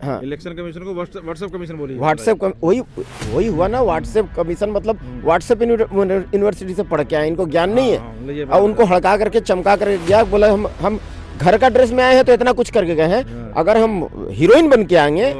हाँ, election commission को WhatsApp commission बोलिए। व्हाट्सएप वही वही हुआ ना। व्हाट्सएप कमीशन मतलब व्हाट्सएप यूनिवर्सिटी से पढ़ के आए, इनको ज्ञान नहीं है। और उनको हड़का करके चमका करके गया, बोला हम घर का ड्रेस में आए हैं तो इतना कुछ करके गए हैं, अगर हम हीरोइन बन के आएंगे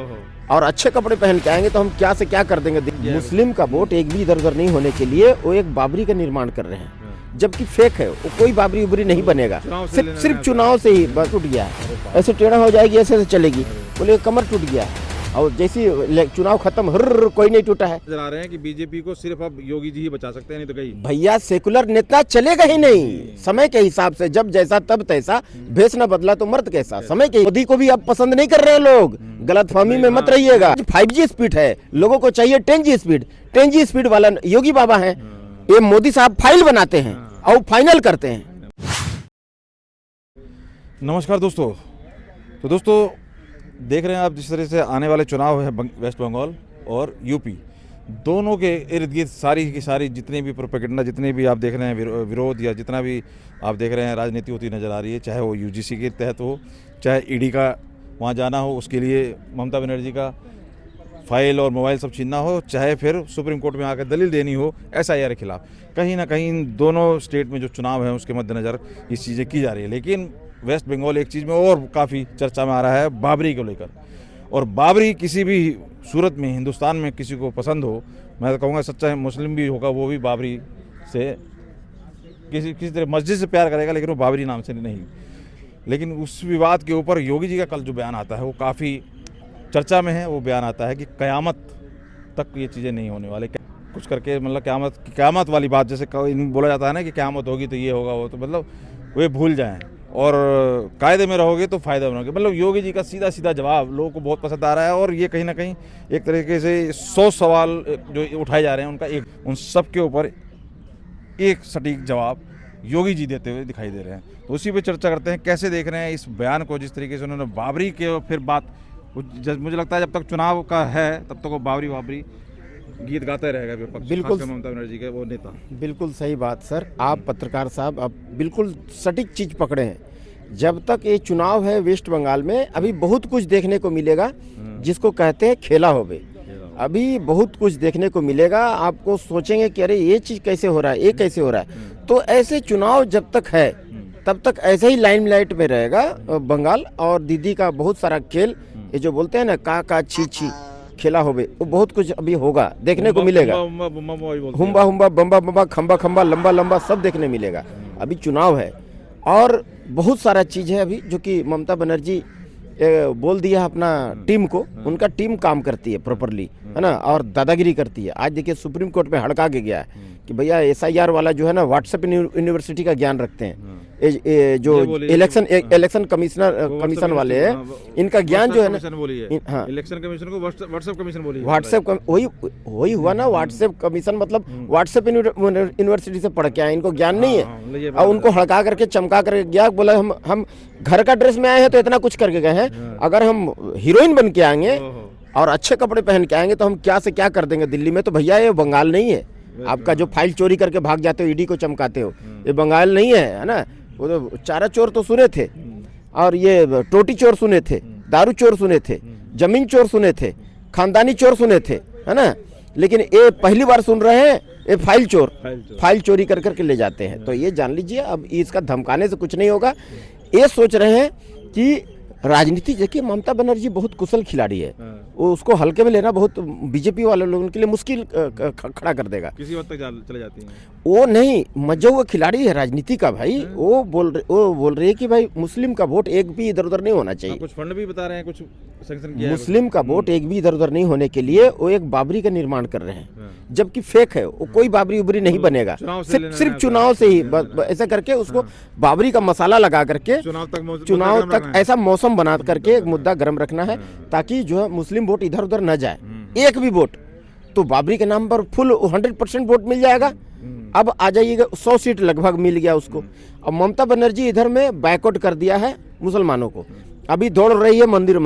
और अच्छे कपड़े पहन के आएंगे तो हम क्या से क्या कर देंगे। मुस्लिम का वोट एक भी इधर उधर नहीं होने के लिए वो एक बाबरी का निर्माण कर रहे हैं, जबकि फेक है वो। कोई बाबरी उबरी नहीं बनेगा, सिर्फ चुनाव से ही बस टूट गया है। ऐसे टेढ़ा हो जाएगी, ऐसे चलेगी, बोले कमर टूट गया है। और जैसी चुनाव खत्म हर कोई नहीं टूटा है। नजर आ रहे हैं कि बीजेपी को सिर्फ अब योगी जी ही बचा सकते हैं, नहीं तो कहीं भैया सेकुलर नेता चलेगा ही नहीं। समय के हिसाब से जब जैसा तब तैसा, भेष न बदला तो मर्द कैसा। समय के मोदी को भी अब पसंद नहीं कर रहे लोग, गलतफहमी में मत रहिएगा। 5G स्पीड है, लोगों को चाहिए 10G स्पीड। 10G स्पीड वाला योगी बाबा है, ये मोदी साहब फाइल बनाते हैं और फाइनल करते हैं। नमस्कार दोस्तों। तो दोस्तों देख रहे हैं आप जिस तरह से आने वाले चुनाव है वेस्ट बंगाल और यूपी, दोनों के इर्द गिर्द सारी की सारी जितने भी प्रोपेगेंडा, जितने भी आप देख रहे हैं विरोध या जितना भी आप देख रहे हैं राजनीति होती नज़र आ रही है, चाहे वो यूजीसी के तहत हो, चाहे ईडी का वहाँ जाना हो, उसके लिए ममता बनर्जी का फाइल और मोबाइल सब छीनना हो, चाहे फिर सुप्रीम कोर्ट में आकर दलील देनी हो SIR के खिलाफ। कहीं ना कहीं दोनों स्टेट में जो चुनाव है उसके मद्देनज़र ये चीज़ें की जा रही है। लेकिन वेस्ट बंगाल एक चीज़ में और काफ़ी चर्चा में आ रहा है, बाबरी को लेकर। और बाबरी किसी भी सूरत में हिंदुस्तान में किसी को पसंद हो, मैं तो कहूँगा सच्चा मुस्लिम भी होगा वो भी बाबरी से किसी तरह मस्जिद से प्यार करेगा, लेकिन वो बाबरी नाम से नहीं। लेकिन उस विवाद के ऊपर योगी जी का कल जो बयान आता है वो काफ़ी चर्चा में है। वो बयान आता है कि क़यामत तक ये चीज़ें नहीं होने वाले, कुछ करके मतलब क़यामत वाली बात, जैसे बोला जाता है ना कि क़यामत होगी तो ये होगा वो, तो मतलब वे भूल जाएं और कायदे में रहोगे तो फ़ायदा बनोगे। मतलब योगी जी का सीधा सीधा जवाब लोगों को बहुत पसंद आ रहा है। और ये कहीं ना कहीं एक तरीके से 100 सवाल जो उठाए जा रहे हैं उनका उन सब के ऊपर एक सटीक जवाब योगी जी देते हुए दिखाई दे रहे हैं। तो उसी पे चर्चा करते हैं, कैसे देख रहे हैं इस बयान को, जिस तरीके से उन्होंने बाबरी के फिर बात, मुझे लगता है जब तक चुनाव का है तब तक वो बाबरी गीत गाता रहेगा विपक्ष, बिल्कुल ममता बनर्जी के वो नेता। बिल्कुल सही बात सर, आप पत्रकार साहब आप बिल्कुल सटीक चीज़ पकड़े हैं। जब तक ये चुनाव है वेस्ट बंगाल में, अभी बहुत कुछ देखने को मिलेगा, जिसको कहते हैं खेला होवे। अभी बहुत कुछ देखने को मिलेगा, आपको सोचेंगे कि अरे ये चीज़ कैसे हो रहा है, ये कैसे हो रहा है। तो ऐसे चुनाव जब तक है तब तक ऐसे ही लाइमलाइट में रहेगा बंगाल। और दीदी का बहुत सारा खेल, ये जो बोलते हैं ना का छी खेला होवे, वो बहुत कुछ अभी होगा, देखने को मिलेगा। हुम्बा हुम्बा बम्बा बम्बा खम्बा खम्बा लंबा लंबा सब देखने मिलेगा। अभी चुनाव है और बहुत सारा चीज़ है अभी जो कि ममता बनर्जी बोल दिया अपना टीम को, उनका टीम काम करती है प्रॉपरली, है ना, और दादागिरी करती है। आज देखिए सुप्रीम कोर्ट में हड़का के गया है कि भैया SIR वाला जो है ना व्हाट्सएप यूनिवर्सिटी का ज्ञान रखते हैं। जो इलेक्शन कमीशन वाले हैं, इनका ज्ञान जो है ना, हाँ, इलेक्शन कमीशन को व्हाट्सएप कमीशन बोलिए। व्हाट्सएप वही हुआ ना। व्हाट्सएप कमीशन मतलब व्हाट्सएप यूनिवर्सिटी से पढ़ के आए, इनको ज्ञान नहीं है। और उनको हड़का करके चमका करके गया, बोला हम घर का ड्रेस में आए हैं तो इतना कुछ करके गए हैं, अगर हम हीरोइन बन के आएंगे और अच्छे कपड़े पहन के आएंगे तो हम क्या से क्या कर देंगे दिल्ली में। तो भैया ये बंगाल नहीं है। आपका जो फाइल चोरी करके भाग जाते हो, ईडी को चमकाते हो, ये बंगाल नहीं है ना। वो तो चारा चोर तो सुने थे, और ये टोटी चोर सुने थे, दारू चोर सुने थे, जमीन चोर सुने थे, खानदानी चोर सुने थे, है ना। लेकिन ये पहली बार सुन रहे हैं ये फाइल चोरी कर करके ले जाते हैं। तो ये जान लीजिए अब इसका धमकाने से कुछ नहीं होगा। ये सोच रहे हैं कि राजनीति, देखिए ममता बनर्जी बहुत कुशल खिलाड़ी है, वो उसको हल्के में लेना बहुत बीजेपी वाले लोगों के लिए मुश्किल खड़ा कर देगा। किसी वक्त तक चले जाती हैं वो नहीं, मजो खिलाड़ी है राजनीति का भाई। वो बोल रही है कि भाई मुस्लिम का वोट एक भी इधर उधर नहीं होना चाहिए। कुछ फंड भी बता रहे हैं, कुछ सैंक्शन किया है। मुस्लिम का वोट एक भी इधर उधर नहीं होने के लिए वो एक बाबरी का निर्माण कर रहे हैं, जबकि फेक है वो। कोई बाबरी उबरी नहीं बनेगा, सिर्फ चुनाव से ही ऐसा करके उसको बाबरी का मसाला लगा करके चुनाव तक ऐसा मौसम बना करके एक मुद्दा गर्म रखना है, ताकि जो है मुस्लिम वोट इधर उधर न जाए एक भी वोट। तो बाबरी के नाम पर फुल 100% वोट मिल जाएगा। अब आ जाइएगा 100 सीट लगभग मिल गया उसको। अब ममता बनर्जी इधर में बैकआउट कर दिया है मुसलमानों को, अभी दौड़ रही है मंदिर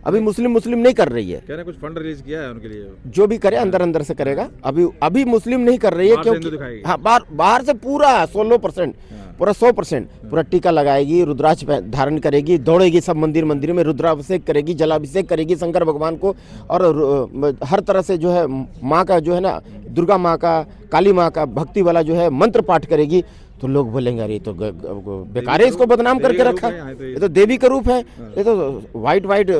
अभी मुस्लिम नहीं कर रही है। कह रहे हैं कुछ फंड रिलीज किया है उनके लिए। जो भी करे अंदर अंदर से करेगा। अभी मुस्लिम नहीं कर रही है बाहर से हिंदू क्योंकि दिखाएगी। हाँ बाहर से पूरा 16%, पूरा 100%, पूरा टीका लगाएगी, रुद्राक्ष धारण करेगी, दौड़ेगी सब मंदिर में, रुद्राभिषेक करेगी, जलाभिषेक करेगी शंकर भगवान को, और हर तरह से जो है माँ का जो है ना, दुर्गा माँ का, काली माँ का भक्ति वाला जो है मंत्र पाठ करेगी। तो लोग बोलेंगे अरे ये तो बेकार है, इसको बदनाम करके रखा, ये तो देवी का रूप है, ये तो वाइट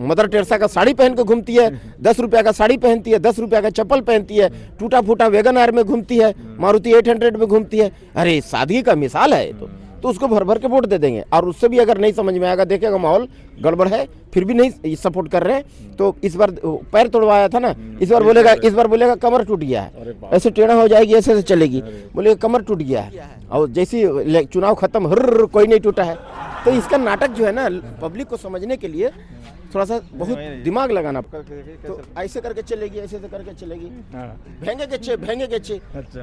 मदर टेरेसा का साड़ी पहन के घूमती है, 10 रुपया का साड़ी पहनती है, 10 रुपया का चप्पल पहनती है, टूटा फूटा वैगन आर में घूमती है, मारुति 800 में घूमती है। अरे सादगी का मिसाल है तो उसको भर के वोट दे देंगे। और उससे भी अगर नहीं समझ में आएगा, देखेगा माहौल गड़बड़ है, फिर भी नहीं सपोर्ट कर रहे हैं, तो इस बार पैर तोड़वाया था ना, इस बार बोलेगा कमर टूट गया है, ऐसे टेढ़ा हो जाएगी, ऐसे चलेगी, बोलेगा कमर टूट गया है। और जैसी चुनाव खत्म, हर कोई नहीं टूटा है। तो इसका नाटक जो है ना, पब्लिक को समझने के लिए थोड़ा सा बहुत दिमाग लगाना। तो ऐसे करके चलेगी, ऐसे करके चलेगी, भेंगे के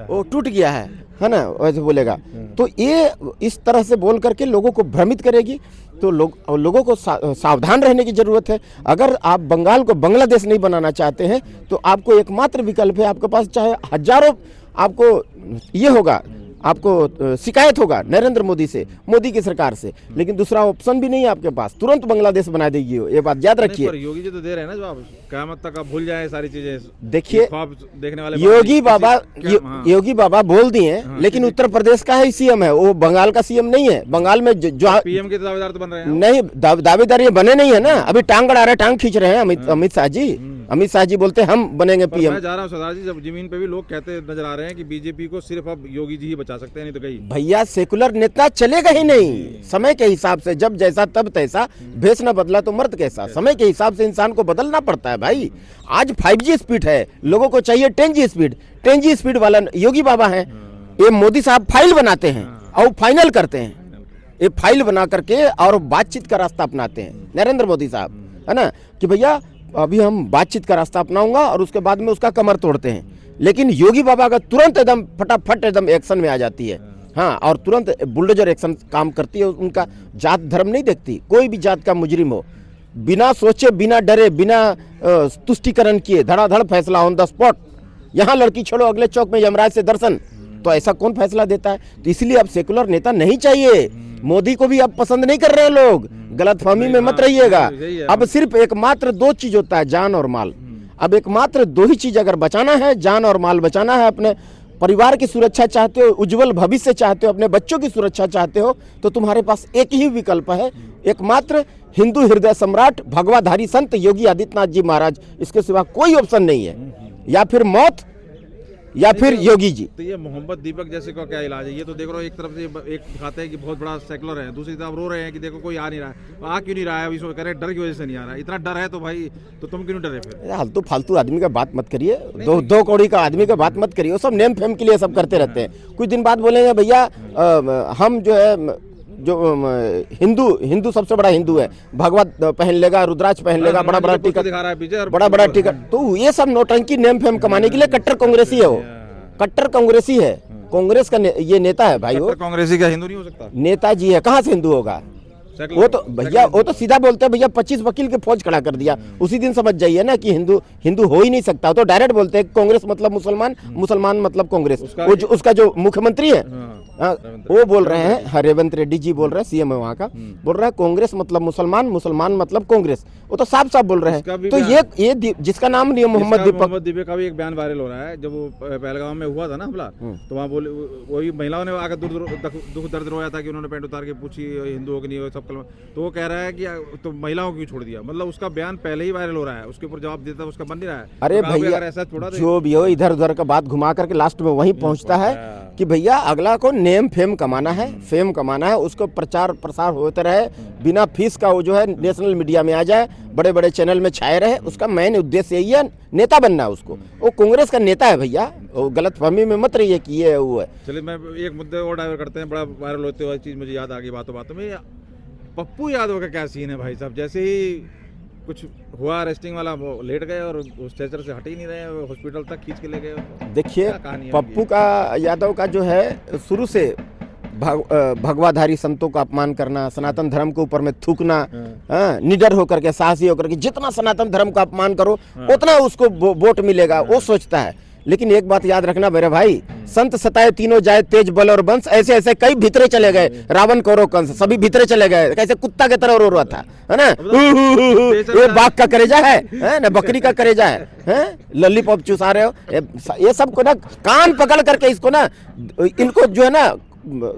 वो टूट गया है ना, वैसे बोलेगा। तो ये इस तरह से बोल करके लोगों को भ्रमित करेगी। तो लोगों को सावधान रहने की जरूरत है। अगर आप बंगाल को बांग्लादेश नहीं बनाना चाहते हैं तो आपको एकमात्र विकल्प है, आपके पास चाहे हजारों आपको ये होगा, आपको शिकायत होगा नरेंद्र मोदी से, मोदी की सरकार से, लेकिन दूसरा ऑप्शन भी नहीं है आपके पास। तुरंत बांग्लादेश बना देगी, ये बात याद रखिए। योगी जी तो दे रहे हैं ना जवाब, क़यामत तक आप भूल जाए सारी चीजें। देखिए देखने वाले योगी बाबा बोल दिए, लेकिन उत्तर प्रदेश का ही सीएम है, वो बंगाल का सीएम नहीं है। बंगाल में जो पीएम के दावेदार तो बन रहे हैं नहीं, दावेदार ये बने नहीं है ना, अभी टांग अड़ा रहे, टांग खींच रहे हैं अमित शाह जी। अमित शाह जी बोलते हैं हम बनेंगे पीएम। मैं जा रहा हूँ सरदार जी, जब जमीन पे भी लोग कहते नजर आ रहे हैं कि बीजेपी को सिर्फ अब योगी जी ही बचा सकते हैं, नहीं तो कहीं भैया सेकुलर नेता चलेगा ही नहीं। समय के हिसाब से जब जैसा तब तैसा, भेष न बदला तो मर्द कैसा। समय के हिसाब से इंसान को बदलना पड़ता है भाई। आज 5G स्पीड है, लोगों को चाहिए 10G स्पीड। 10G स्पीड वाला योगी बाबा है, ये मोदी साहब फाइल बनाते हैं और फाइनल करते हैं। ये फाइल बना करके और बातचीत का रास्ता अपनाते हैं नरेंद्र मोदी साहब, है ना, कि भैया अभी हम बातचीत का रास्ता अपनाऊंगा और उसके बाद में उसका कमर तोड़ते हैं। लेकिन योगी बाबा का तुरंत एकदम फटाफट एकदम एक्शन में आ जाती है, हाँ, और तुरंत बुलडोजर एक्शन काम करती है। उनका जात धर्म नहीं देखती, कोई भी जात का मुजरिम हो, बिना सोचे, बिना डरे, बिना तुष्टिकरण किए धड़ाधड़ फैसला ऑन द स्पॉट। यहाँ लड़की छोड़ो, अगले चौक में यमराज से दर्शन। तो ऐसा कौन फैसला देता है? तो इसलिए अब सेकुलर नेता नहीं चाहिए। मोदी को भी अब पसंद नहीं कर रहे लोग, गलतफहमी में मत रहिएगा। अब सिर्फ एकमात्र 2 चीज होता है, जान और माल। अब एकमात्र 2 ही चीज अगर बचाना है, जान और माल बचाना है, अपने परिवार की सुरक्षा चाहते हो, उज्जवल भविष्य चाहते हो, अपने बच्चों की सुरक्षा चाहते हो, तो तुम्हारे पास एक ही विकल्प है, एकमात्र हिंदू हृदय सम्राट भगवाधारी संत योगी आदित्यनाथ जी महाराज। इसके सिवा कोई ऑप्शन नहीं है, या फिर मौत या फिर योगी जी। तो ये मोहम्मद दीपक जैसे का क्या इलाज है? ये तो देख रहे हो, एक तरफ से एक दिखाते हैं कि बहुत बड़ा सेकुलर है, दूसरी तरफ रो रहे हैं कि देखो कोई आ नहीं रहा है। आ क्यों नहीं रहा है? अभी कह रहे डर की वजह से नहीं आ रहा है। इतना डर है तो भाई, तो तुम क्यों डरे फिर? फालतू फालतू आदमी का बात मत करिए, दो कौड़ी का आदमी का बात मत करिए। वो सब नेम फेम के लिए सब करते रहते हैं। कुछ दिन बाद बोलेंगे भैया हम जो है हिंदू सबसे बड़ा हिंदू है, भगवत पहन लेगा, रुद्राक्ष पहन लेगा, बड़ा बड़ा टिकट। तो ये सब नौटंकी नेम फेम कमाने के लिए कट्टर कांग्रेसी है, वो कट्टर कांग्रेसी है। कांग्रेस का ये नेता है भाई। वो कांग्रेसी का हिंदू नहीं हो सकता? नेताजी है, कहाँ से हिंदू होगा? वो तो भैया, वो तो सीधा बोलते हैं भैया 25 वकील के फौज खड़ा कर दिया, उसी दिन समझ जाइए ना कि हिंदू हो ही नहीं सकता। तो डायरेक्ट बोलते हैं कांग्रेस मतलब मुसलमान, मुसलमान मतलब कांग्रेस। उसका जो मुख्यमंत्री है वो बोल रहे हैं, रेवंत रेड्डी जी बोल रहे हैं, सीएम है वहाँ का, बोल रहा है कांग्रेस मतलब मुसलमान, मुसलमान मतलब कांग्रेस। वो तो साफ साफ बोल रहे हैं। तो ये जिसका नाम नहीं है मोहम्मद दीपक का भी एक बयान वायरल हो रहा है। जब वो पहलगाम में हुआ था ना हमला, तो वहाँ बोले, वही महिलाओं ने आकर दुख दर्द रोया था कि उन्होंने पैंट उतार के पूछी हिंदू हो कि नहीं हो, सब कलमा। तो वो कह रहा है कि तो महिलाओं को क्यों छोड़ दिया? मतलब उसका बयान पहले ही वायरल हो रहा है, उसके ऊपर जवाब देता उसका बन नहीं रहा है। अरे भैया ऐसा जो भी हो, इधर उधर का बात घुमा करके लास्ट में वहीं पहुंचता है कि भैया अगला को नेम फेम कमाना है, फेम कमाना है, उसको प्रचार प्रसार होते रहे बिना फीस का, वो जो है नेशनल मीडिया में आ जाए, बड़े बड़े चैनल में छाए रहे। उसका मेन उद्देश्य यही है, नेता बनना है उसको। वो कांग्रेस का नेता है भैया, वो गलतफहमी में मत रहिए कि ये वो है। चलिए मैं एक मुद्दे और डाइवर्ट करते हैं, बड़ा वायरल होते हुए चीज़ मुझे याद आ गई बातों बातों में। पप्पू यादव का क्या सीन है भाई साहब? जैसे ही कुछ हुआ अरेस्टिंग वाला, वो लेट गए और उस स्ट्रेचर से हट ही नहीं रहे, हॉस्पिटल तक खींच के ले गए। देखिए पप्पू का यादव का जो है शुरू से भगवाधारी संतों का अपमान करना, सनातन धर्म के ऊपर में थूकना, हाँ, निडर होकर के, साहसी होकर के, जितना सनातन धर्म का अपमान करो उतना उसको वोट मिलेगा, वो सोचता है। लेकिन एक बात याद रखना मेरे भाई, संत सताए तीनों जाए तेज बल और वंश, ऐसे ऐसे कई भीतरे चले गए, रावण कौरव कंस सभी भीतरे चले गए, कैसे कुत्ता के तरह रो रहा था, है ना, ये बाघ का करेजा है ना, बकरी का करेजा है, लॉलीपॉप चुसा रहे हो, ये सब को ना कान पकड़ करके इसको ना, इनको जो है ना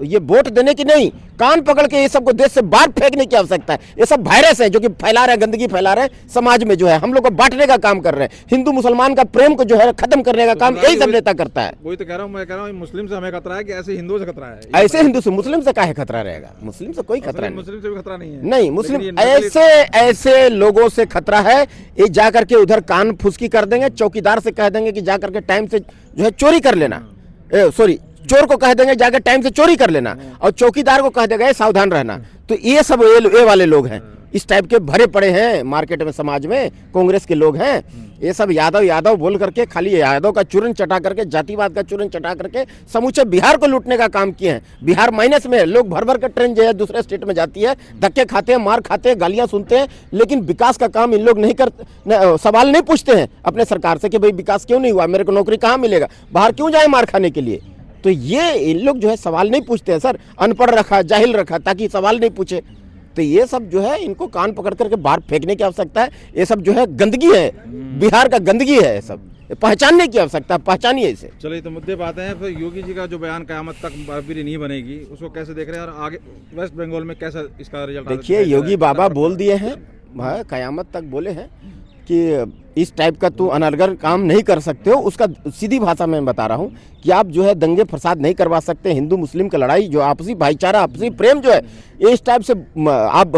ये वोट देने की नहीं, कान पकड़ के ये सबको देश से बाहर फेंकने की आवश्यकता है। ये सब वायरस है जो कि फैला रहे, गंदगी फैला रहे समाज में, जो है हम लोग को बांटने का काम कर रहे हैं, हिंदू मुसलमान का प्रेम को जो है खत्म करने का काम यही सब नेता करता है। वही तो कह रहा हूँ, मैं कह रहा हूँ मुस्लिम से हमें खतरा है कि ऐसे हिंदुओं से खतरा है? ऐसे हिंदू से मुस्लिम से काहे खतरा रहेगा? मुस्लिम से कोई खतरा नहीं, मुस्लिम से भी खतरा नहीं है। नहीं, मुस्लिम ऐसे लोगों से खतरा है, ये जा करके उधर कान फुसकी कर देंगे, चौकीदार से कह देंगे कि जा करके टाइम से जो है चोरी कर लेना, सॉरी चोर को कह देंगे जाकर टाइम से चोरी कर लेना, और चौकीदार को कह देगा सावधान रहना। तो ये सब ये वाले लोग हैं, इस टाइप के भरे पड़े हैं मार्केट में, समाज में कांग्रेस के लोग हैं। ये सब यादव बोल करके, खाली यादव का चूरन चटा करके, जातिवाद का चूरन चटा करके समूचे बिहार को लूटने का काम किए हैं। बिहार माइनस में, लोग भर भर कर ट्रेन जो है दूसरे स्टेट में जाती है, धक्के खाते हैं, मार खाते हैं, गालियां सुनते हैं, लेकिन विकास का काम इन लोग नहीं करते, सवाल नहीं पूछते हैं अपने सरकार से कि भाई विकास क्यों नहीं हुआ, मेरे को नौकरी कहाँ मिलेगा, बाहर क्यों जाए मार खाने के लिए। तो ये इन लोग जो है सवाल नहीं पूछते हैं सर, अनपढ़ रखा, जाहिल रखा, ताकि सवाल नहीं पूछे। तो ये सब जो है इनको कान पकड़ करके बाहर फेंकने की आवश्यकता है। ये सब जो है गंदगी है, बिहार का गंदगी है, ये सब पहचानने की आवश्यकता, पहचानिए इसे। चलिए तो मुद्दे पे आते हैं। फिर योगी जी का जो बयान क़यामत तक बर्फीली नहीं बनेगी, उसको कैसे देख रहे हैं, और आगे वेस्ट बंगाल में कैसा इसका रिजल्ट? देखिए, योगी बाबा बोल दिए हैं, क़यामत तक बोले हैं कि इस टाइप का तू अनर्गल काम नहीं कर सकते हो। उसका सीधी भाषा में मैं बता रहा हूँ कि आप जो है दंगे फसाद नहीं करवा सकते, हिंदू मुस्लिम की लड़ाई, जो आपसी भाईचारा, आपसी प्रेम जो है, इस टाइप से आप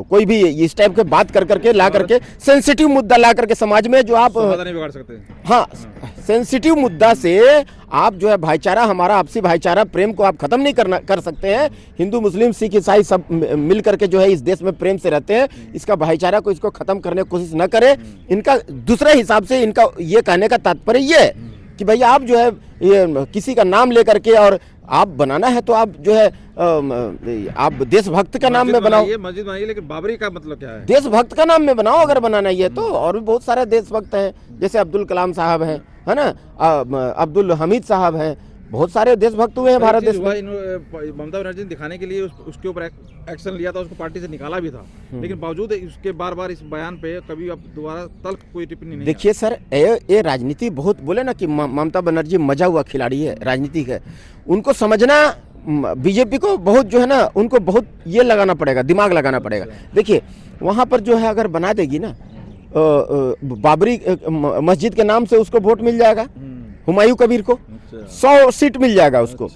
कोई भी इस टाइप के बात कर करके ला करके, सेंसिटिव मुद्दा ला करके समाज में जो आप नहीं बिगाड़ सकते। हाँ, सेंसिटिव मुद्दा से आप जो है भाईचारा, हमारा आपसी भाईचारा प्रेम को आप खत्म नहीं कर सकते हैं। हिंदू मुस्लिम सिख ईसाई सब मिल करके जो है इस देश में प्रेम से रहते हैं, इसका भाईचारा को इसको खत्म करने की कोशिश न करें। इनका दूसरे हिसाब से इनका ये कहने का तात्पर्य ये है कि भैया आप जो है ये किसी का नाम लेकर के, और आप बनाना है तो आप जो है आप देशभक्त का नाम में बनाओ, मस्जिद बनाइए, लेकिन बाबरी का मतलब क्या है? देशभक्त का नाम में बनाओ अगर बनाना ही है तो। और भी बहुत सारे देशभक्त हैं, जैसे अब्दुल कलाम साहब हैं, है ना, अब्दुल हमीद साहब हैं, बहुत सारे देशभक्त हुए हैं भारत देश में। ममता बनर्जी ने दिखाने के लिए उसके ऊपर एक्शन लिया था, उसको पार्टी से निकाला भी था, लेकिन बावजूद उसके बार इस बयान पे कभी अब दोबारा तल्ख कोई टिप्पणी नहीं। देखिए सर, ये राजनीति बहुत, बोले ना कि ममता बनर्जी मजा हुआ खिलाड़ी है, राजनीति है, उनको समझना, बीजेपी को बहुत जो है ना, उनको बहुत ये लगाना पड़ेगा, दिमाग लगाना पड़ेगा। देखिए वहाँ पर जो है अगर बना देगी ना बाबरी मस्जिद के नाम से, उसको वोट मिल जाएगा, हुमायूं कबीर को 100 सीट मिल जाएगा उसको।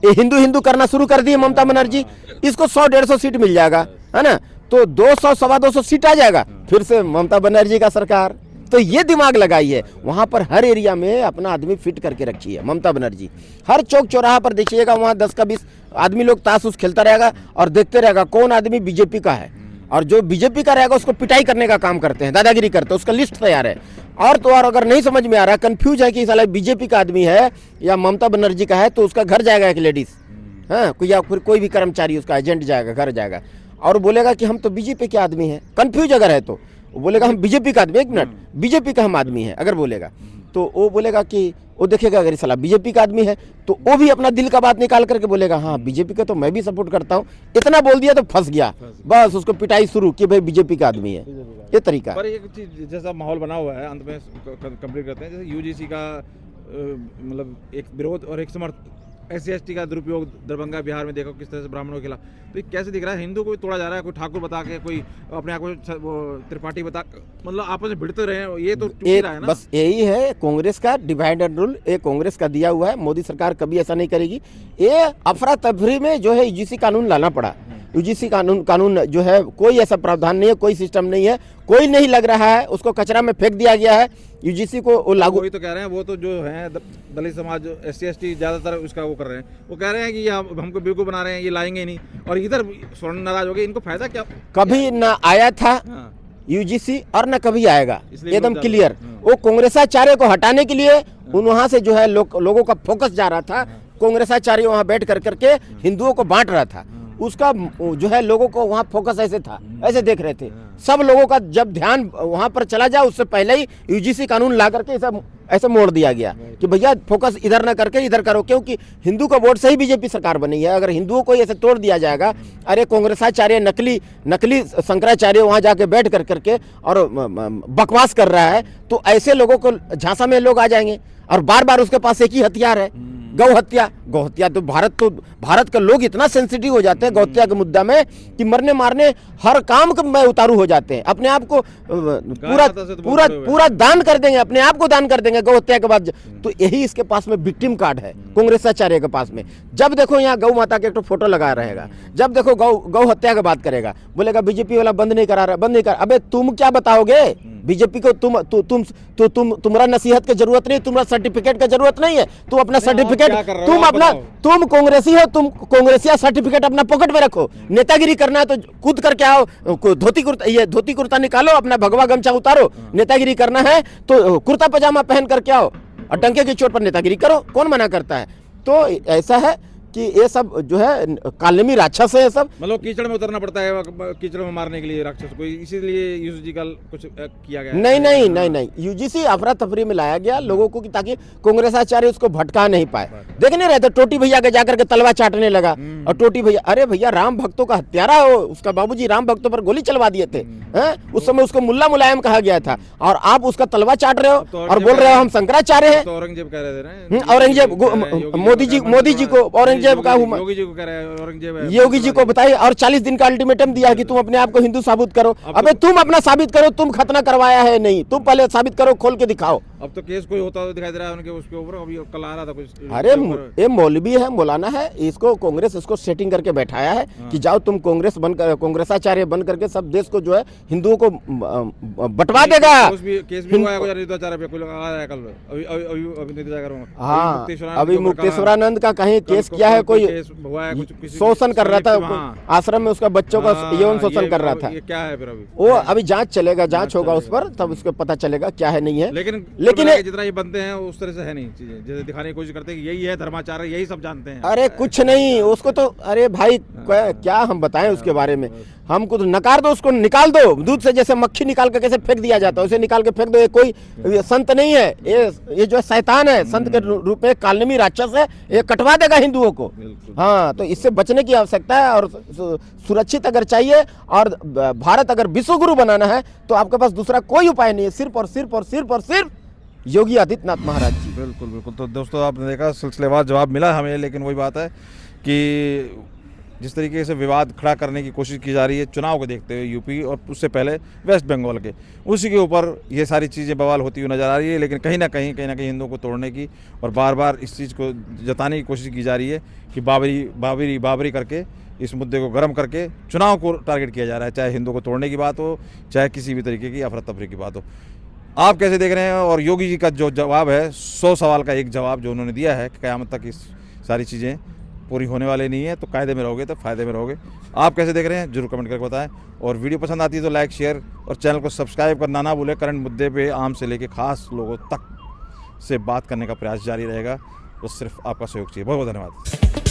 ये हिंदू करना शुरू कर दिए ममता बनर्जी, इसको 100-150 सीट मिल जाएगा, है ना, तो 200-250 सीट आ जाएगा, फिर से ममता बनर्जी का सरकार। तो ये दिमाग लगाइए, वहां पर हर एरिया में अपना आदमी फिट करके रखिए ममता बनर्जी। हर चौक चौराहा पर देखिएगा, वहां 10 का 20 आदमी लोग ताश उस खेलता रहेगा और देखते रहेगा कौन आदमी बीजेपी का है, और जो बीजेपी का रहेगा उसको पिटाई करने का काम करते हैं, दादागिरी करते हैं, उसका लिस्ट तैयार है। और तो और अगर नहीं समझ में आ रहा, कंफ्यूज है कि साला बीजेपी का आदमी है या ममता बनर्जी का है, तो उसका घर जाएगा एक लेडीज, हाँ, या फिर कोई भी कर्मचारी उसका एजेंट जाएगा, घर जाएगा और बोलेगा कि हम तो बीजेपी के आदमी हैं। कंफ्यूज अगर है तो वो बोलेगा हम बीजेपी का आदमी, एक मिनट, बीजेपी का हम आदमी है अगर बोलेगा, तो वो बोलेगा कि वो देखेगा अगर साला बीजेपी का आदमी है तो वो भी अपना दिल का बात निकाल करके बोलेगा हाँ बीजेपी का तो मैं भी सपोर्ट करता हूँ। इतना बोल दिया तो फंस गया, बस उसको पिटाई शुरू कि भाई बीजेपी का आदमी है। ये तरीका। पर एक चीज जैसा माहौल बना हुआ है, अंत में कंप्लीट करते हैं, जैसे यूजीसी का मतलब एक विरोध और एक समर्थन, SC/ST का दुरुपयोग दरभंगा बिहार में देखो किस तरह से ब्राह्मणों के खिलाफ, तो ये कैसे दिख रहा है? हिंदू को भी तोड़ा जा रहा है, कोई ठाकुर बता के, कोई अपने आप को त्रिपाठी बता, मतलब आपस में भिड़ते रहे, ये तो टूट रहा है ना। बस यही है कांग्रेस का डिवाइड एंड रूल, ये कांग्रेस का दिया हुआ है। मोदी सरकार कभी ऐसा नहीं करेगी। ये अफरा तफरी में जो है यूजीसी कानून लाना पड़ा। यूजीसी कानून जो है कोई ऐसा प्रावधान नहीं है, कोई सिस्टम नहीं है, कोई नहीं लग रहा है, उसको कचरा में फेंक दिया गया है। यूजीसी को लागू, वही तो कह रहे हैं, वो तो जो है दलित समाज SC/ST ज्यादातर उसका वो कर रहे हैं, वो कह रहे हैं कि ये हमको बिल्कुल बना रहे हैं, ये लाएंगे नहीं, और इधर स्वर्ण नाराज हो गए। इनको फायदा क्या? कभी ना आया था यूजीसी और न कभी आएगा, एकदम क्लियर। वो कांग्रेसाचार्य को हटाने के लिए वहां से जो है लोगों का फोकस जा रहा था, कांग्रेसाचार्य वहां बैठ करके हिंदुओं को बांट रहा था। उसका जो है लोगों को वहाँ फोकस ऐसे था, ऐसे देख रहे थे। सब लोगों का जब ध्यान वहाँ पर चला जाए उससे पहले ही यूजीसी कानून ला करके ऐसे मोड़ दिया गया कि भैया फोकस इधर ना करके इधर करो, क्योंकि हिंदू का वोट से ही बीजेपी सरकार बनी है। अगर हिंदुओं को ऐसे तोड़ दिया जाएगा, अरे कांग्रेसाचार्य नकली शंकराचार्य वहाँ जाके बैठ कर करके और बकवास कर रहा है, तो ऐसे लोगों को झांसा में लोग आ जाएंगे। और बार बार उसके पास एक ही हथियार है, गौ हत्या। तो भारत का लोग इतना सेंसिटिव हो जाते हैं गौ हत्या के मुद्दा में कि मरने मारने हर काम में उतारू हो जाते हैं। अपने आप को पूरा दान कर देंगे, अपने आप को दान कर देंगे गौ हत्या के बाद। तो यही इसके पास में विक्टिम कार्ड है कांग्रेसाचार्य के पास में। जब देखो यहाँ गौ माता के एक फोटो लगा रहेगा, जब देखो गौ हत्या की बात करेगा, बोलेगा बीजेपी वाला बंद नहीं करा रहा, बंद नहीं कर। अबे तुम क्या बताओगे बीजेपी को? तुम्हारा नसीहत की जरूरत नहीं, तुम्हारा सर्टिफिकेट की जरूरत नहीं है। तुम अपना सर्टिफिकेट तुम कांग्रेसी हो, तुम कांग्रेसिया सर्टिफिकेट अपना पॉकेट में रखो। नेतागिरी करना है तो कूद करके आओ, धोती कुर्ता निकालो, अपना भगवा गमछा उतारो। नेतागिरी करना है तो कुर्ता पजामा पहन करके आओ और डंके की चोट पर नेतागिरी करो, कौन मना करता है? तो ऐसा है कि ये सब जो है कालनेमी राक्षस है। सब मतलब कीचड़ में उतरना पड़ता है कीचड़ में मारने के लिए राक्षस को, इसीलिए यूजीसी का कुछ किया गया। नहीं, यूजीसी अफरा तफरी में लाया गया लोगों को कि ताकि कांग्रेसाचार्य उसको भटका नहीं पाए। देख नहीं रहे थे टोटी भैया के जाकर के तलवा चाटने लगा, और टोटी भैया, अरे भैया राम भक्तों का हत्यारा हो, उसका बाबूजी राम भक्तों पर गोली चलवा दिए थे। उस समय उसको मुल्ला मुलायम कहा गया था, और आप उसका तलवा चाट रहे हो और बोल रहे हो हम शंकराचार्य हैं। औरंगजेब कह रहे थे, औरंगजेब मोदी जी को औरंगजेब का योगी जी को कह रहे हैं औरंगजेब है। योगी जी को बताइए, और 40 दिन का अल्टीमेटम दिया कि तुम अपने आप को हिंदू साबित करो। अबे तुम अपना साबित करो, तुम खतना करवाया है नहीं, तुम पहले साबित करो, खोल के दिखाओ। अब तो केस कोई होता तो दिखाई दे रहा है उनके उसके ऊपर, अभी कल आ रहा था कुछ। अरे ये मौलवी है, मौलाना है, इसको कांग्रेस इसको सेटिंग करके बैठाया है कि जाओ तुम कांग्रेसाचार्य बन करके सब देश को जो है हिंदुओं को बंटवा देगा। हाँ, अभी मुक्तेश्वरानंद का कहीं केस किया है, कोई शोषण कर रहा था आश्रम में, उसका बच्चों का यौन शोषण कर रहा था। क्या है फिर अभी? वो अभी जांच चलेगा, जांच होगा उस पर, तब उसको पता चलेगा क्या है नहीं है। लेकिन जितना ये बनते हैं उस तरह से है नहीं चीजें, जैसे दिखाने की कोशिश करते हैं कि यही है धर्माचार्य, यही सब जानते हैं। अरे कुछ नहीं, उसको तो अरे भाई क्या हम बताएं उसके बारे में। हमको तो नकार दो, उसको निकाल दो दूध से, जैसे मक्खी निकाल कर कैसे फेंक दिया जाता है उसे निकाल के फेंक दो। ये कोई संत नहीं है, ये जो है शैतान है, संत के रूप में कालनेमी राक्षस है, ये कटवा देगा हिंदुओं को। हाँ, तो इससे बचने की आवश्यकता है, और सुरक्षित अगर चाहिए और भारत अगर विश्व गुरु बनाना है तो आपके पास दूसरा कोई उपाय नहीं है, सिर्फ योगी आदित्यनाथ महाराज जी। बिल्कुल। तो दोस्तों आपने देखा सिलसिलेवार जवाब मिला हमें, लेकिन वही बात है कि जिस तरीके से विवाद खड़ा करने की कोशिश की जा रही है चुनाव को देखते हुए यूपी और उससे पहले वेस्ट बंगाल के, उसी के ऊपर ये सारी चीज़ें बवाल होती हुई नज़र आ रही है। लेकिन कहीं ना कहीं हिंदुओं को तोड़ने की और बार बार इस चीज़ को जताने की कोशिश की जा रही है कि बाबरी करके इस मुद्दे को गर्म करके चुनाव को टारगेट किया जा रहा है, चाहे हिंदुओं को तोड़ने की बात हो, चाहे किसी भी तरीके की अफरा तफरी की बात हो। आप कैसे देख रहे हैं? और योगी जी का जो जवाब है, 100 सवाल का एक जवाब जो उन्होंने दिया है, क़यामत तक इस सारी चीज़ें पूरी होने वाले नहीं है, तो कायदे में रहोगे तो फ़ायदे में रहोगे। आप कैसे देख रहे हैं जरूर कमेंट करके बताएं, और वीडियो पसंद आती है तो लाइक शेयर और चैनल को सब्सक्राइब करना ना भूलें। करंट मुद्दे पे आम से लेके खास लोगों तक से बात करने का प्रयास जारी रहेगा, तो सिर्फ आपका सहयोग चाहिए। बहुत बहुत धन्यवाद।